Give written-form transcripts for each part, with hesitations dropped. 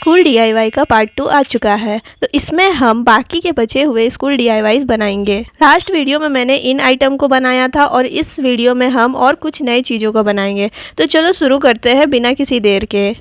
School DIY का part 2 आ चुका है। तो इसमें हम बाकी के बचे हुए स्कूल डीआईवाईज बनाएंगे। लास्ट वीडियो में मैंने इन आइटम को बनाया था और इस वीडियो में हम और कुछ नई चीज़ों को बनाएंगे। तो चलो शुरू करते हैं बिना किसी देर के।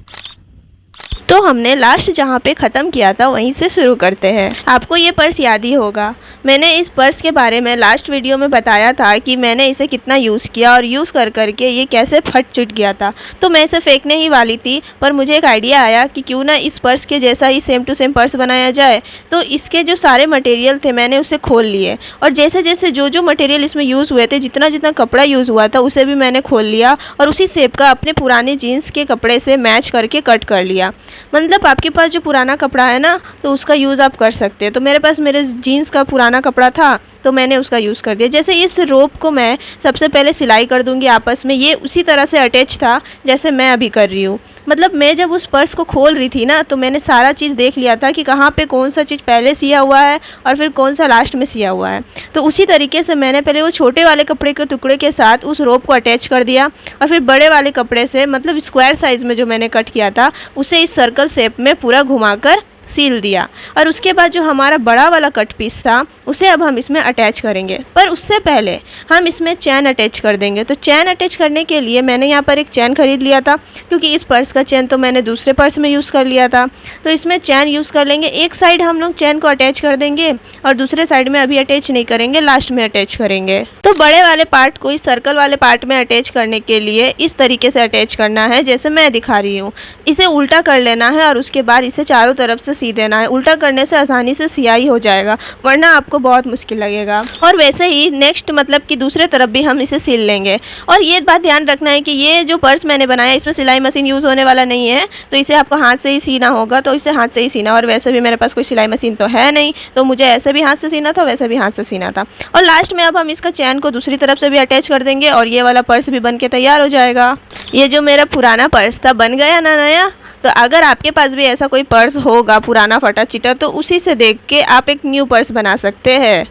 तो हमने लास्ट जहाँ पे ख़त्म किया था वहीं से शुरू करते हैं। आपको ये पर्स याद ही होगा, मैंने इस पर्स के बारे में लास्ट वीडियो में बताया था कि मैंने इसे कितना यूज़ किया और यूज़ कर करके ये कैसे फट चुट गया था। तो मैं इसे फेंकने ही वाली थी, पर मुझे एक आइडिया आया कि क्यों ना इस पर्स के जैसा ही सेम टू सेम पर्स बनाया जाए। तो इसके जो सारे मटेरियल थे मैंने उसे खोल लिए और जैसे जैसे जो मटेरियल इसमें यूज़ हुए थे, जितना जितना कपड़ा यूज़ हुआ था उसे भी मैंने खोल लिया और उसी शेप का अपने पुराने जीन्स के कपड़े से मैच करके कट कर लिया। मतलब आपके पास जो पुराना कपड़ा है ना, तो उसका यूज़ आप कर सकते हैं। तो मेरे पास मेरे जीन्स का पुराना कपड़ा था तो मैंने उसका यूज़ कर दिया। जैसे इस रोप को मैं सबसे पहले सिलाई कर दूंगी आपस में, ये उसी तरह से अटैच था जैसे मैं अभी कर रही हूँ। मतलब मैं जब उस पर्स को खोल रही थी ना, तो मैंने सारा चीज़ देख लिया था कि कहाँ पे कौन सा चीज़ पहले सिया हुआ है और फिर कौन सा लास्ट में सिया हुआ है। तो उसी तरीके से मैंने पहले वो छोटे वाले कपड़े के टुकड़े के साथ उस रोप को अटैच कर दिया और फिर बड़े वाले कपड़े से, मतलब स्क्वायर साइज़ में जो मैंने कट किया था, उसे इस सर्कल शेप में पूरा घुमाकर सील दिया। और उसके बाद जो हमारा बड़ा वाला कट पीस था उसे अब हम इसमें अटैच करेंगे। पर उससे पहले हम इसमें चैन अटैच कर देंगे। तो चैन अटैच करने के लिए मैंने यहाँ पर एक चैन खरीद लिया था, क्योंकि इस पर्स का चैन तो मैंने दूसरे पर्स में यूज़ कर लिया था। तो इसमें चैन यूज़ कर लेंगे। एक साइड हम लोग चैन को अटैच कर देंगे और दूसरे साइड में अभी अटैच नहीं करेंगे, लास्ट में अटैच करेंगे। तो बड़े वाले पार्ट को इस सर्कल वाले पार्ट में अटैच करने के लिए इस तरीके से अटैच करना है जैसे मैं दिखा रही हूँ। इसे उल्टा कर लेना है और उसके बाद इसे चारों तरफ से सी देना है। उल्टा करने से आसानी से सियाई हो जाएगा, वरना आपको बहुत मुश्किल लगेगा। और वैसे ही नेक्स्ट, मतलब कि दूसरे तरफ भी हम इसे सिल लेंगे। और ये बात ध्यान रखना है कि ये जो पर्स मैंने बनाया इसमें सिलाई मशीन यूज़ होने वाला नहीं है, तो इसे आपको हाथ से ही सीना होगा। तो इसे हाथ से ही सीना, और वैसे भी मेरे पास कोई सिलाई मशीन तो है नहीं, तो मुझे ऐसे भी हाथ से सीना था, वैसे भी हाथ से सीना था। और लास्ट में अब हम इसका चैन को दूसरी तरफ से भी अटैच कर देंगे और ये वाला पर्स भी बन के तैयार हो जाएगा। ये जो मेरा पुराना पर्स था बन गया ना नया। तो अगर आपके पास भी ऐसा कोई पर्स होगा पुराना फटा चिटा, तो उसी से देख के आप एक न्यू पर्स बना सकते हैं।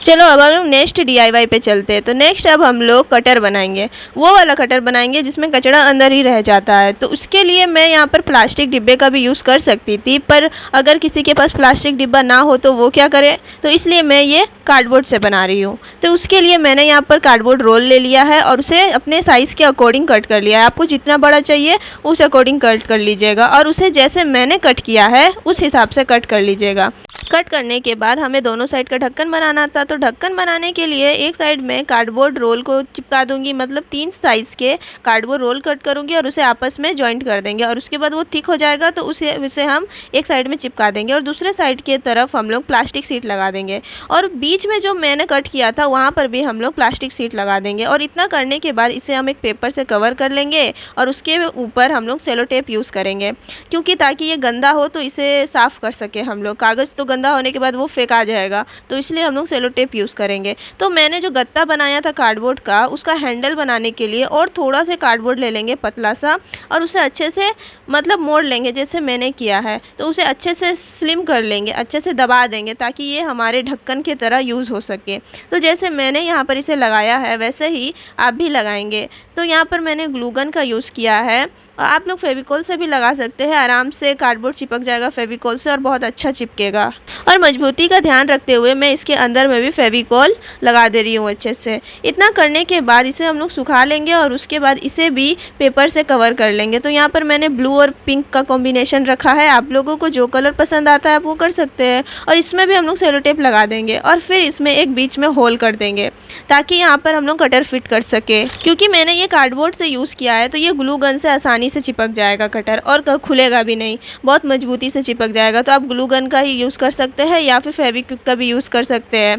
चलो अब हम लोग नेक्स्ट डीआईवाई पे चलते हैं। तो नेक्स्ट अब हम लोग कटर बनाएंगे। वो वाला कटर बनाएंगे जिसमें कचरा अंदर ही रह जाता है। तो उसके लिए मैं यहाँ पर प्लास्टिक डिब्बे का भी यूज़ कर सकती थी, पर अगर किसी के पास प्लास्टिक डिब्बा ना हो तो वो क्या करे, तो इसलिए मैं ये कार्डबोर्ड से बना रही हूँ। तो उसके लिए मैंने यहाँ पर कार्डबोर्ड रोल ले लिया है और उसे अपने साइज़ के अकॉर्डिंग कट कर लिया है। आपको जितना बड़ा चाहिए उस अकॉर्डिंग कट कर लीजिएगा और उसे जैसे मैंने कट किया है उस हिसाब से कट कर लीजिएगा। कट करने के बाद हमें दोनों साइड का ढक्कन बनाना था। तो ढक्कन बनाने के लिए एक साइड में कार्डबोर्ड रोल को चिपका दूंगी, मतलब 3 साइज़ के कार्डबोर्ड रोल कट करूंगी और उसे आपस में जॉइंट कर देंगे। और उसके बाद वो थिक हो जाएगा तो उसे हम एक साइड में चिपका देंगे और दूसरे साइड के तरफ हम लोग प्लास्टिक सीट लगा देंगे। और बीच में जो मैंने कट किया था वहाँ पर भी हम लोग प्लास्टिक सीट लगा देंगे। और इतना करने के बाद इसे हम एक पेपर से कवर कर लेंगे और उसके ऊपर हम लोग सेलो टेप यूज़ करेंगे, क्योंकि ताकि ये गंदा हो तो इसे साफ़ कर सके हम लोग। कागज़ तो गंदा होने के बाद वो फेंका जाएगा, तो इसलिए हम लोग सेलो टेप यूज़ करेंगे। तो मैंने जो गत्ता बनाया था कार्डबोर्ड का, उसका हैंडल बनाने के लिए और थोड़ा से कार्डबोर्ड ले लेंगे पतला सा और उसे अच्छे से मतलब मोड़ लेंगे जैसे मैंने किया है। तो उसे अच्छे से स्लिम कर लेंगे, अच्छे से दबा देंगे ताकि ये हमारे ढक्कन की तरह यूज़ हो सके। तो जैसे मैंने यहाँ पर इसे लगाया है वैसे ही आप भी लगाएंगे। तो यहाँ पर मैंने ग्लू गन का यूज़ किया है, आप लोग फेविकॉल से भी लगा सकते हैं। आराम से कार्डबोर्ड चिपक जाएगा फेविकॉल से और बहुत अच्छा चिपकेगा। और मजबूती का ध्यान रखते हुए मैं इसके अंदर में भी फेविकॉल लगा दे रही हूँ अच्छे से। इतना करने के बाद इसे हम लोग सुखा लेंगे और उसके बाद इसे भी पेपर से कवर कर लेंगे। तो यहाँ पर मैंने ब्लू और पिंक का कॉम्बिनेशन रखा है, आप लोगों को जो कलर पसंद आता है आप वो कर सकते हैं। और इसमें भी हम लोग सेलो टेप लगा देंगे और फिर इसमें एक बीच में होल कर देंगे ताकि यहाँ पर हम लोग कटर फिट कर सके। क्योंकि मैंने ये कार्डबोर्ड से यूज़ किया है तो ये ग्लू गन से आसानी से चिपक जाएगा कटर और खुलेगा भी नहीं, बहुत मजबूती से चिपक जाएगा। तो आप ग्लू गन का ही यूज़ कर सकते हैं या फिर फेविक्विक का भी यूज़ कर सकते हैं।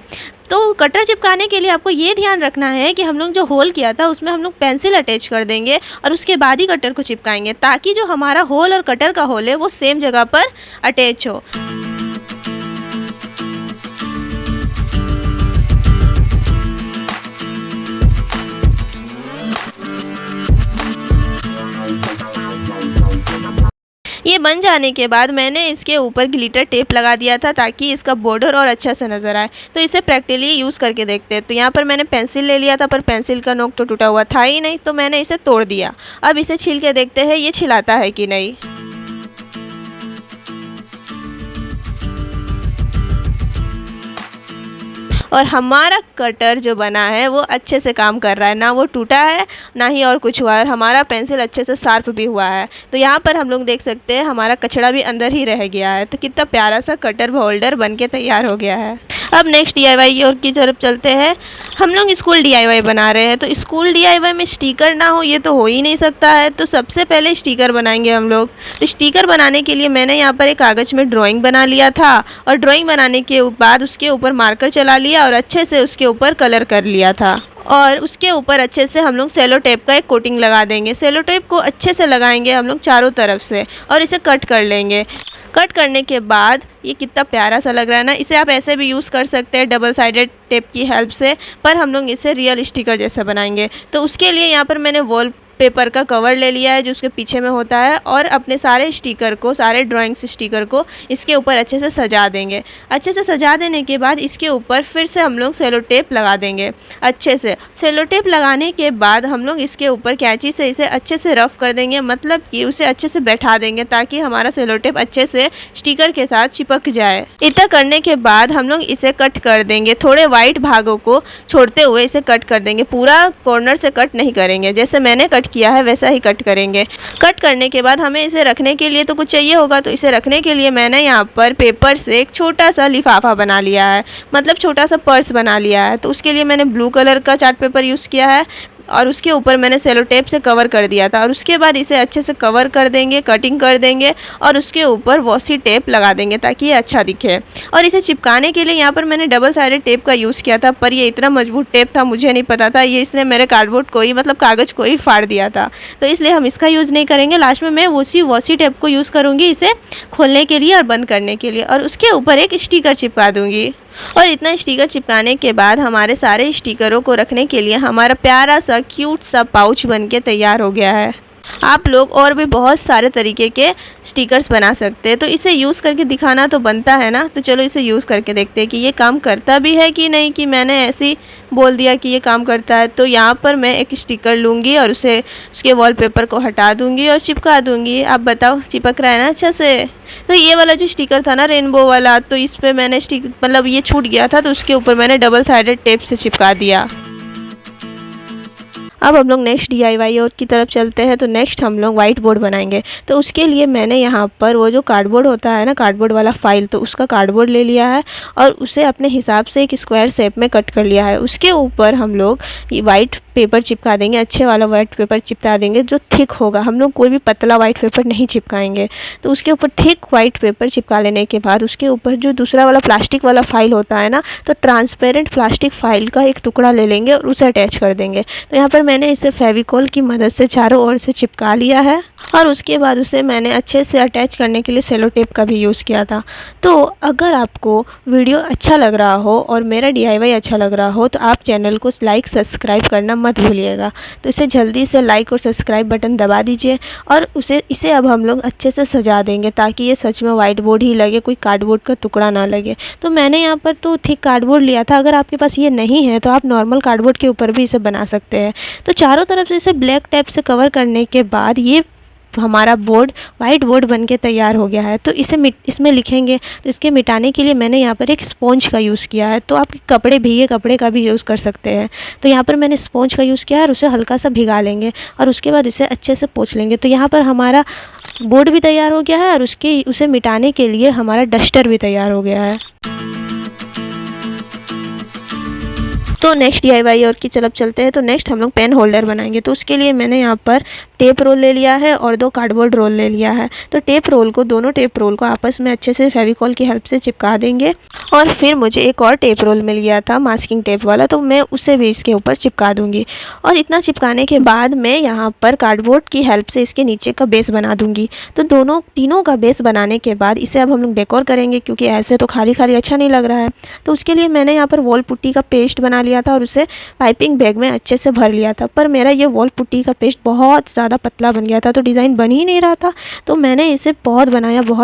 तो कटर चिपकाने के लिए आपको ये ध्यान रखना है कि हम लोग जो होल किया था उसमें हम लोग पेंसिल अटैच कर देंगे और उसके बाद ही कटर को चिपकाएंगे, ताकि जो हमारा होल और कटर का होल है वो सेम जगह पर अटैच हो। ये बन जाने के बाद मैंने इसके ऊपर ग्लिटर टेप लगा दिया था ताकि इसका बॉर्डर और अच्छा से नज़र आए। तो इसे प्रैक्टिकली यूज़ करके देखते हैं। तो यहाँ पर मैंने पेंसिल ले लिया था, पर पेंसिल का नोक तो टूटा हुआ था ही नहीं, तो मैंने इसे तोड़ दिया। अब इसे छील के देखते हैं ये छिलाता है कि नहीं। और हमारा कटर जो बना है वो अच्छे से काम कर रहा है, ना वो टूटा है ना ही और कुछ हुआ है, और हमारा पेंसिल अच्छे से शार्प भी हुआ है। तो यहाँ पर हम लोग देख सकते हैं हमारा कचड़ा भी अंदर ही रह गया है। तो कितना प्यारा सा कटर होल्डर बन के तैयार हो गया है। अब नेक्स्ट DIY और की तरफ चलते हैं। हम लोग स्कूल DIY बना रहे हैं, तो स्कूल DIY में स्टिकर ना हो ये तो हो ही नहीं सकता है। तो सबसे पहले स्टिकर बनाएंगे हम लोग। तो स्टिकर बनाने के लिए मैंने यहाँ पर एक कागज़ में ड्राइंग बना लिया था, और ड्राइंग बनाने के बाद उसके ऊपर मार्कर चला लिया और अच्छे से उसके ऊपर कलर कर लिया था। और उसके ऊपर अच्छे से हम लोग सेलो टेप का एक कोटिंग लगा देंगे। सेलो टेप को अच्छे से लगाएंगे हम लोग चारों तरफ से, और इसे कट कर लेंगे। कट करने के बाद ये कितना प्यारा सा लग रहा है ना। इसे आप ऐसे भी यूज़ कर सकते हैं डबल साइडेड टेप की हेल्प से, पर हम लोग इसे रियल स्टिकर जैसा बनाएंगे। तो उसके लिए यहाँ पर मैंने वॉल पेपर का कवर ले लिया है जो उसके पीछे में होता है, और अपने सारे स्टिकर को, सारे ड्राइंग्स स्टिकर को इसके ऊपर अच्छे से सजा देंगे। अच्छे से सजा देने के बाद इसके ऊपर फिर से हम लोग सेलो टेप लगा देंगे अच्छे से। सेलो टेप लगाने के बाद हम लोग इसके ऊपर कैंची से इसे अच्छे से रफ कर देंगे, मतलब कि उसे अच्छे से बैठा देंगे ताकि हमारा सेलो टेप अच्छे से स्टिकर के साथ चिपक जाए। इतना करने के बाद हम लोग इसे कट कर देंगे। थोड़े वाइट भागों को छोड़ते हुए इसे कट कर देंगे, पूरा कॉर्नर से कट नहीं करेंगे। जैसे मैंने कट किया है वैसा ही कट करेंगे। कट करने के बाद हमें इसे रखने के लिए तो कुछ चाहिए होगा, तो इसे रखने के लिए मैंने यहाँ पर पेपर से एक छोटा सा लिफाफा बना लिया है, मतलब छोटा सा पर्स बना लिया है। तो उसके लिए मैंने ब्लू कलर का चार्ट पेपर यूज़ किया है, और उसके ऊपर मैंने सेलो टेप से कवर कर दिया था। और उसके बाद इसे अच्छे से कवर कर देंगे, कटिंग कर देंगे, और उसके ऊपर वॉसी टेप लगा देंगे ताकि ये अच्छा दिखे। और इसे चिपकाने के लिए यहाँ पर मैंने डबल साइडेड टेप का यूज़ किया था, पर ये इतना मजबूत टेप था मुझे नहीं पता था, ये इसने मेरे कार्डबोर्ड को ही, मतलब कागज़ को ही फाड़ दिया था। तो इसलिए हम इसका यूज़ नहीं करेंगे। लास्ट में मैं वॉसी टेप को यूज़ करूँगी इसे खोलने के लिए और बंद करने के लिए, और उसके ऊपर एक स्टिकर चिपका दूँगी। और इतना स्टिकर चिपकाने के बाद हमारे सारे स्टिकरों को रखने के लिए हमारा प्यारा सा क्यूट सा पाउच बनके तैयार हो गया है। आप लोग और भी बहुत सारे तरीके के स्टिकर्स बना सकते हैं। तो इसे यूज़ करके दिखाना तो बनता है ना। तो चलो इसे यूज़ करके देखते हैं कि ये काम करता भी है कि नहीं, कि मैंने ऐसे ही बोल दिया कि ये काम करता है। तो यहाँ पर मैं एक स्टिकर लूँगी और उसके वॉलपेपर को हटा दूँगी और चिपका दूँगी। आप बताओ चिपक रहा है ना अच्छा से। तो ये वाला जो स्टिकर था ना रेनबो वाला, तो इस पर मैंने मतलब ये छूट गया था, तो उसके ऊपर मैंने डबल साइडेड टेप से चिपका दिया। अब हम लोग नेक्स्ट DIY और की तरफ चलते हैं। तो नेक्स्ट हम लोग वाइट बोर्ड बनाएंगे। तो उसके लिए मैंने यहाँ पर वो जो कार्डबोर्ड होता है ना, कार्डबोर्ड वाला फाइल, तो उसका कार्डबोर्ड ले लिया है और उसे अपने हिसाब से एक स्क्वायर शेप में कट कर लिया है। उसके ऊपर हम लोग ये वाइट पेपर चिपका देंगे, अच्छे वाला वाइट पेपर चिपका देंगे जो थिक होगा। हम लोग कोई भी पतला वाइट पेपर नहीं चिपकाएंगे। तो उसके ऊपर थिक वाइट पेपर चिपका लेने के बाद उसके ऊपर जो दूसरा वाला प्लास्टिक वाला फाइल होता है ना, तो ट्रांसपेरेंट प्लास्टिक फाइल का एक टुकड़ा ले लेंगे और उसे अटैच कर देंगे। तो यहाँ पर मैंने इसे फेविकॉल की मदद से चारों ओर से चिपका लिया है, और उसके बाद उसे मैंने अच्छे से अटैच करने के लिए सेलो टेप का भी यूज़ किया था। तो अगर आपको वीडियो अच्छा लग रहा हो और मेरा DIY अच्छा लग रहा हो, तो आप चैनल को लाइक सब्सक्राइब करना मत भूलिएगा। तो इसे जल्दी से लाइक और सब्सक्राइब बटन दबा दीजिए, और इसे अब हम लोग अच्छे से सजा देंगे ताकि ये सच में वाइट बोर्ड ही लगे, कोई कार्डबोर्ड का टुकड़ा ना लगे। तो मैंने यहाँ पर तो थिक कार्डबोर्ड लिया था। अगर आपके पास ये नहीं है तो आप नॉर्मल कार्डबोर्ड के ऊपर भी इसे बना सकते हैं। तो चारों तरफ से इसे ब्लैक टेप से कवर करने के बाद ये हमारा बोर्ड वाइट बोर्ड बनके तैयार हो गया है। तो इसमें लिखेंगे, तो इसके मिटाने के लिए मैंने यहाँ पर एक स्पॉन्ज का यूज़ किया है। तो आप कपड़े, भीगे कपड़े का भी यूज़ कर सकते हैं। तो यहाँ पर मैंने स्पॉन्ज का यूज़ किया है और उसे हल्का सा भिगा लेंगे और उसके बाद इसे अच्छे से पोंछ लेंगे। तो यहाँ पर हमारा बोर्ड भी तैयार हो गया है और उसे मिटाने के लिए हमारा डस्टर भी तैयार हो गया है। तो नेक्स्ट DIY और की तरफ चलते हैं। तो नेक्स्ट हम लोग पेन होल्डर बनाएंगे। तो उसके लिए मैंने यहाँ पर टेप रोल ले लिया है और 2 कार्डबोर्ड रोल ले लिया है। तो दोनों टेप रोल को आपस में अच्छे से फेविकॉल की हेल्प से चिपका देंगे। और फिर मुझे एक और टेप रोल मिल गया था मास्किंग टेप वाला, तो मैं उसे भी इसके ऊपर चिपका दूंगी। और इतना चिपकाने के बाद मैं यहाँ पर कार्डबोर्ड की हेल्प से इसके नीचे का बेस बना दूंगी। तो तीनों का बेस बनाने के बाद इसे अब हम लोग डेकोर करेंगे, क्योंकि ऐसे तो खाली खाली अच्छा नहीं लग रहा है। तो उसके लिए मैंने यहाँ पर वॉल पुट्टी का पेस्ट बना लिया था और उसे पाइपिंग बैग में अच्छे से भर लिया था। पर मेरा ये वॉल पुट्टी का पेस्ट बहुत ज़्यादा पतला बन गया था, तो डिज़ाइन बन ही नहीं रहा था। तो मैंने इसे बहुत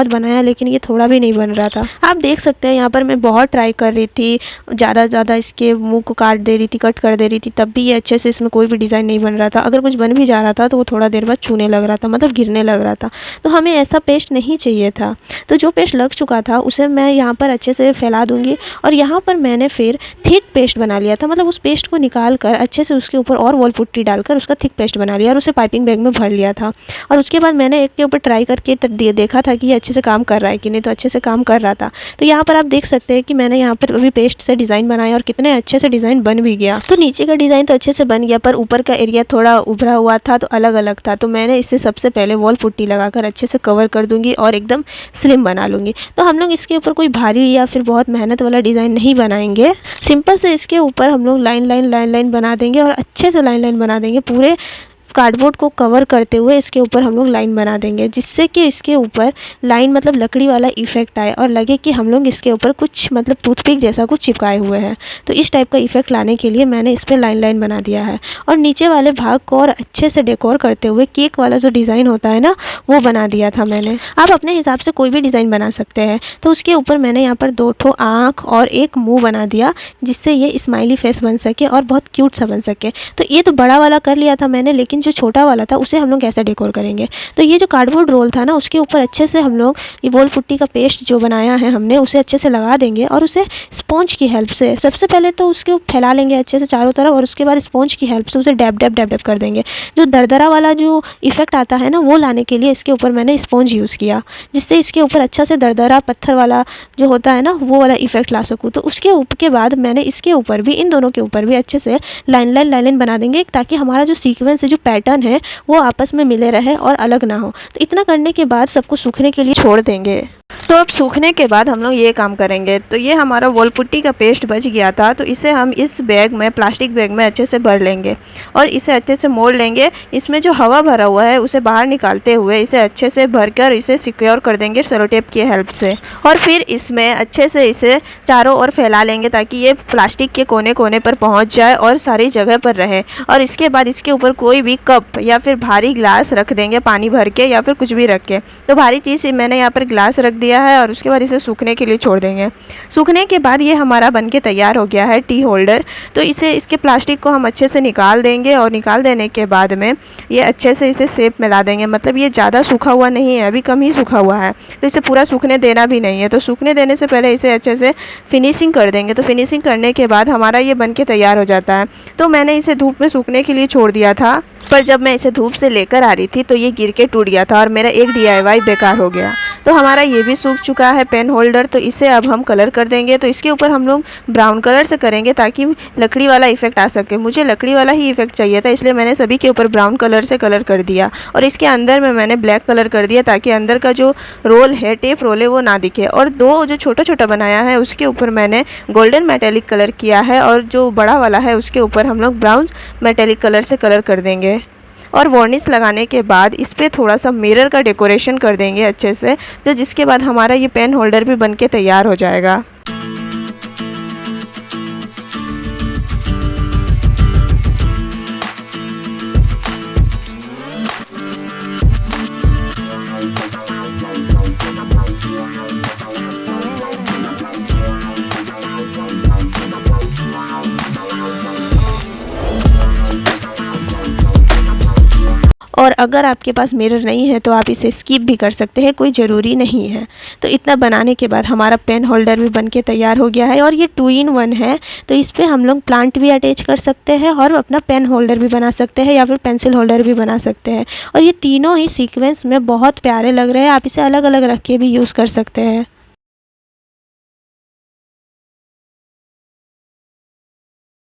बनाया लेकिन ये थोड़ा भी नहीं बन रहा था। आप देख सकते हैं यहाँ पर मैं बहुत ट्राई कर रही थी, ज़्यादा इसके मुँह को काट दे रही थी, कट कर दे रही थी, तब भी ये अच्छे से इसमें कोई भी डिज़ाइन नहीं बन रहा था। अगर कुछ बन भी जा रहा था तो वो थोड़ा देर बाद छूने लग रहा था, मतलब गिरने लग रहा था। तो हमें ऐसा पेस्ट नहीं चाहिए था। तो जो पेस्ट लग चुका था उसे मैं यहाँ पर अच्छे से फैला दूँगी और यहाँ पर मैंने फिर थिक पेस्ट बना लिया था, मतलब उस पेस्ट को निकाल कर अच्छे से उसके ऊपर और वॉल पुट्टी डालकर उसका थिक पेस्ट बना लिया और उसे पाइपिंग बैग में भर लिया था। और उसके बाद मैंने एक के ऊपर ट्राई करके देखा था कि ये अच्छे से काम कर रहा है कि नहीं, तो अच्छे से काम कर रहा था। तो यहाँ पर आप देख सकते हैं कि मैंने यहाँ पर अभी पेस्ट से डिज़ाइन बनाया और कितने अच्छे से डिज़ाइन बन भी गया। तो नीचे का डिज़ाइन तो अच्छे से बन गया, पर ऊपर का एरिया थोड़ा उभरा हुआ था, तो अलग था। तो मैंने इससे सबसे पहले वॉल पुट्टी लगाकर अच्छे से कवर कर दूंगी और एकदम स्लिम बना लूँगी। तो हम लोग इसके ऊपर कोई भारी या फिर बहुत मेहनत वाला डिज़ाइन नहीं बनाएंगे, सिंपल से इसके ऊपर हम लोग लाइन बना देंगे और अच्छे से लाइन बना देंगे। पूरे कार्डबोर्ड को कवर करते हुए इसके ऊपर हम लोग लाइन बना देंगे, जिससे कि इसके ऊपर लाइन मतलब लकड़ी वाला इफेक्ट आए और लगे कि हम लोग इसके ऊपर कुछ मतलब टूथपिक जैसा कुछ चिपकाए हुए हैं। तो इस टाइप का इफेक्ट लाने के लिए मैंने इस पर लाइन बना दिया है। और नीचे वाले भाग को और अच्छे से डेकोर करते हुए केक वाला जो डिज़ाइन होता है ना, वो बना दिया था मैंने। आप अपने हिसाब से कोई भी डिज़ाइन बना सकते हैं। तो उसके ऊपर मैंने यहाँ पर 2 ठो आँख और एक मुँह बना दिया, जिससे ये स्माइली फेस बन सके और बहुत क्यूट सा बन सके। तो ये तो बड़ा वाला कर लिया था मैंने, लेकिन जो छोटा वाला था उसे हम लोग कैसे डेकोर करेंगे। तो ये जो कार्डबोर्ड रोल था ना, उसके ऊपर अच्छे से हम लोग ये वॉल पुट्टी का पेस्ट जो बनाया है हमने, उसे अच्छे से लगा देंगे और उसे स्पॉन्ज की हेल्प से सबसे पहले तो उसके फैला लेंगे अच्छे से चारों तरफ, और उसके बाद स्पॉन्ज की हेल्प से उसे डैब कर देंगे। जो दरदरा वाला जो इफेक्ट आता है ना, वो लाने के लिए इसके ऊपर मैंने स्पॉन्ज यूज़ किया, जिससे इसके ऊपर अच्छा से दरदरा पत्थर वाला जो होता है ना, वो वाला इफेक्ट ला सकूँ। तो उसके के बाद मैंने इसके ऊपर भी, इन दोनों के ऊपर भी अच्छे से लाइन बना देंगे, ताकि हमारा जो सीक्वेंस है, जो पैटर्न है, वो आपस में मिले रहे और अलग ना हो। तो इतना करने के बाद सबको सूखने के लिए छोड़ देंगे। तो अब सूखने के बाद हम लोग ये काम करेंगे। तो ये हमारा वॉल पुट्टी का पेस्ट बच गया था, तो इसे हम इस बैग में, प्लास्टिक बैग में अच्छे से भर लेंगे और इसे अच्छे से मोड़ लेंगे। इसमें जो हवा भरा हुआ है उसे बाहर निकालते हुए इसे अच्छे से भरकर इसे सिक्योर कर देंगे सेलो टेप की हेल्प से। और फिर इसमें अच्छे से इसे चारों ओर फैला लेंगे, ताकि ये प्लास्टिक के कोने कोने पर पहुँच जाए और सारी जगह पर रहे। और इसके बाद इसके ऊपर कोई भी कप या फिर भारी ग्लास रख देंगे, पानी भर के या फिर कुछ भी रख के। तो भारी चीज़ मैंने यहाँ पर ग्लास रख दिया है और उसके बाद इसे सूखने के लिए छोड़ देंगे। सूखने के बाद ये हमारा बनके तैयार हो गया है टी होल्डर। तो इसके प्लास्टिक को हम अच्छे से निकाल देंगे और निकाल देने के बाद में ये अच्छे से इसे शेप में ला देंगे। मतलब ये ज़्यादा सूखा हुआ नहीं है, अभी कम ही सूखा हुआ है, तो इसे पूरा सूखने देना भी नहीं है। तो सूखने देने से पहले इसे अच्छे से फिनिशिंग कर देंगे। तो फिनिशिंग करने के बाद हमारा ये बनके तैयार हो जाता है। तो मैंने इसे धूप में सूखने के लिए छोड़ दिया था, पर जब मैं इसे धूप से लेकर आ रही थी तो ये गिर के टूट गया था और मेरा एक DIY बेकार हो गया। तो हमारा ये भी सूख चुका है पेन होल्डर। तो इसे अब हम कलर कर देंगे। तो इसके ऊपर हम लोग ब्राउन कलर से करेंगे, ताकि लकड़ी वाला इफेक्ट आ सके। मुझे लकड़ी वाला ही इफेक्ट चाहिए था, इसलिए मैंने सभी के ऊपर ब्राउन कलर से कलर कर दिया और इसके अंदर में मैंने ब्लैक कलर कर दिया, ताकि अंदर का जो रोल है, टेप रोल है, वो ना दिखे। और 2 जो छोटा बनाया है उसके ऊपर मैंने गोल्डन मेटेलिक कलर किया है, और जो बड़ा वाला है उसके ऊपर हम लोग ब्राउन मेटेलिक कलर से कलर कर देंगे। और वार्निश लगाने के बाद इस पर थोड़ा सा मिरर का डेकोरेशन कर देंगे अच्छे से। तो जिसके बाद हमारा ये पेन होल्डर भी बनके तैयार हो जाएगा। और अगर आपके पास मिरर नहीं है तो आप इसे स्किप भी कर सकते हैं, कोई ज़रूरी नहीं है। तो इतना बनाने के बाद हमारा पेन होल्डर भी बनके तैयार हो गया है और ये 2 in 1 है। तो इस पर हम लोग प्लांट भी अटैच कर सकते हैं और अपना पेन होल्डर भी बना सकते हैं या फिर पेंसिल होल्डर भी बना सकते हैं। और ये तीनों ही सीक्वेंस में बहुत प्यारे लग रहे हैं। आप इसे अलग अलग रख के भी यूज़ कर सकते हैं।